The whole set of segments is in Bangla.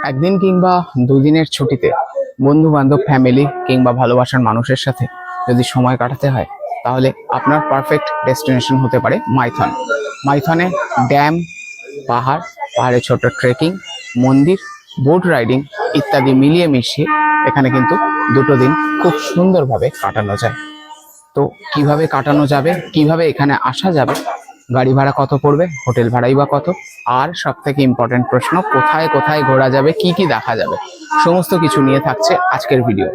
একদিন কিংবা দুদিনের ছুটিতে বন্ধু বান্ধব ফ্যামিলি কিংবা ভালোবাসার মানুষের সাথে যদি সময় কাটাতে হয় তাহলে আপনার পারফেক্ট ডেস্টিনেশন হতে পারে মাইথন। মাইথনে ড্যাম, পাহাড়ে ছোট ট্রেকিং, মন্দির, বোট রাইডিং ইত্যাদি মিলিয়ে মিশিয়ে এখানে কিন্তু দুটো দিন খুব সুন্দরভাবে কাটানো যায়। তো কিভাবে কাটানো যাবে, কিভাবে এখানে আসা যাবে, গাড়ি ভাড়া কত পড়বে, হোটেল ভাড়াই বা কত, আর সব থেকে ইম্পর্টেন্ট প্রশ্ন কোথায় কোথায় ঘোরা যাবে, কি কি দেখা যাবে, সমস্ত কিছু নিয়ে থাকছে আজকের ভিডিও।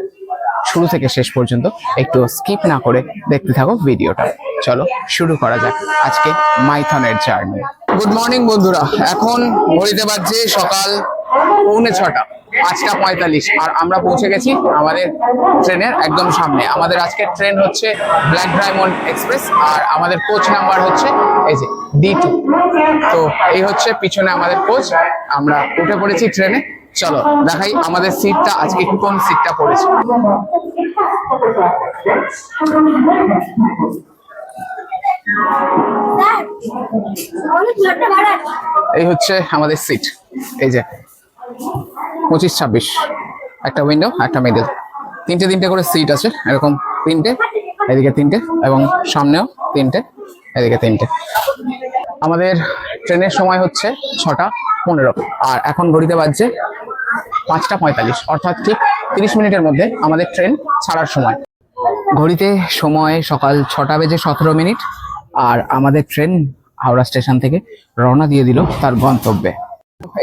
শুরু থেকে শেষ পর্যন্ত একটু স্কিপ না করে দেখতে থাকো ভিডিওটা। চলো শুরু করা যাক আজকে মাইথনের জার্নি। গুড মর্নিং বন্ধুরা, এখন ঘড়িতে বাজছে সকাল 6:45, 5:45 আর আমরা পৌঁছে গেছি আমাদের ট্রেনের একদম সামনে। আমাদের আজকের ট্রেন হচ্ছে ব্ল্যাক ডায়মন্ড এক্সপ্রেস আর আমাদের কোচ নাম্বার হচ্ছে এই যে D2। তো এই হচ্ছে পিছনে আমাদের কোচ, আমরা উঠে পড়েছি ট্রেনে। চলো দেখাই আমাদের সিটটা আজকে কোন সিটটা পড়েছে। এই হচ্ছে আমাদের সিট, এই যে 25-26, একটা উইন্ডো একটা মিডল, তিনটে করে সিট আছে, এরকম তিনটে, এদিকে তিনটে এবং সামনেও তিনটে, এদিকে তিনটে। আমাদের ট্রেনের সময় হচ্ছে 6:15 আর এখন ঘড়িতে বাজছে 5:45, অর্থাৎ ঠিক 30 মিনিটের মধ্যে আমাদের ট্রেন ছাড়ার সময়। ঘড়িতে সময় সকাল 6:17 আর আমাদের ট্রেন হাওড়া স্টেশন থেকে রওনা দিয়ে দিল তার গন্তব্যে।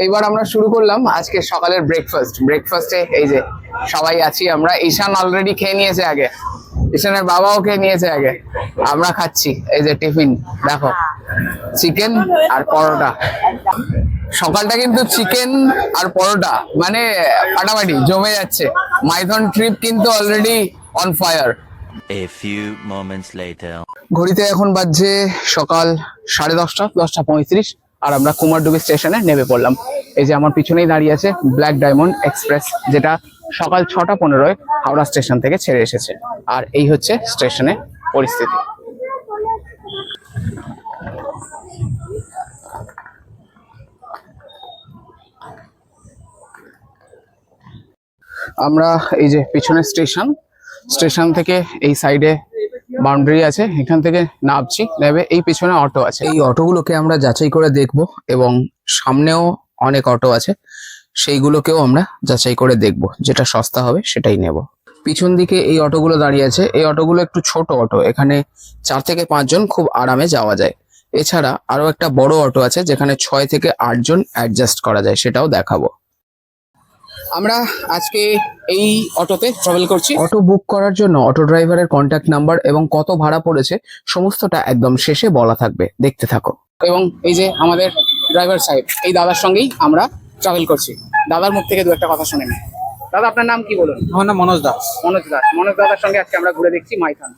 এইবার আমরা শুরু করলাম আজকে সকালের ব্রেকফাস্টে এই যে সবাই আছি আমরা। ঈশান অলরেডি খেয়ে নিয়েছে আগে, ঈশানের বাবাও খেয়ে নিয়েছে আগে, আমরা খাচ্ছি এই যে টিফিন, দেখো চিকেন আর পরোটা। সকালটা কিন্তু চিকেন আর পরোটা মানে ফাটাফাটি জমে যাচ্ছে। মাইথন ট্রিপ কিন্তু already on fire. A few moments later. ঘড়িতে এখন বাজছে সকাল 10:30, 10:35 আর আমরা কুমারডুবি স্টেশনে নেমে পড়লাম। এই যে আমার পিছনেই দাঁড়িয়ে আছে ব্ল্যাক ডায়মন্ড এক্সপ্রেস, যেটা সকাল 6:15 হাওড়া স্টেশন থেকে ছেড়ে এসেছে। আর এই হচ্ছে স্টেশনের পরিস্থিতি। আমরা এই যে পিছনে স্টেশন থেকে এই সাইডে বাউন্ডারি আছে, এখান থেকে নামছি, নেবে এই পিছনে অটো আছে। এই অটোগুলোকে আমরা যাচাই করে দেখব এবং সামনেও অনেক অটো আছে, সেইগুলোকেও আমরা যাচাই করে দেখব, যেটা সস্তা হবে সেটাই নেব। পিছন দিকে এই অটোগুলো দাঁড়িয়ে আছে, এই অটোগুলো একটু ছোট অটো, এখানে 4 থেকে 5 জন খুব আরামে যাওয়া যায়। এছাড়া আরো একটা বড় অটো আছে যেখানে 6 থেকে 8 জন অ্যাডজাস্ট করা যায়, সেটাও দেখাবো। আমরা আজকে এই অটোতে ট্রাভেল করছি। অটো বুক করার জন্য অটো ড্রাইভারের কন্ট্যাক্ট নাম্বার এবং কত ভাড়া পড়েছে সমস্তটা একদম শেষে বলা থাকবে, দেখতে থাকো। এবং এই যে আমাদের ড্রাইভার সাহেব, এই দাদার সঙ্গেই আমরা ট্রাভেল করছি। দাদার মুখ থেকে দু একটা কথা শুনে নিই। দাদা আপনার নাম কি বলুন? আমার নাম মনোজ দাস। মনোজ দাদার সঙ্গে আজকে আমরা ঘুরে দেখছি মাইথন।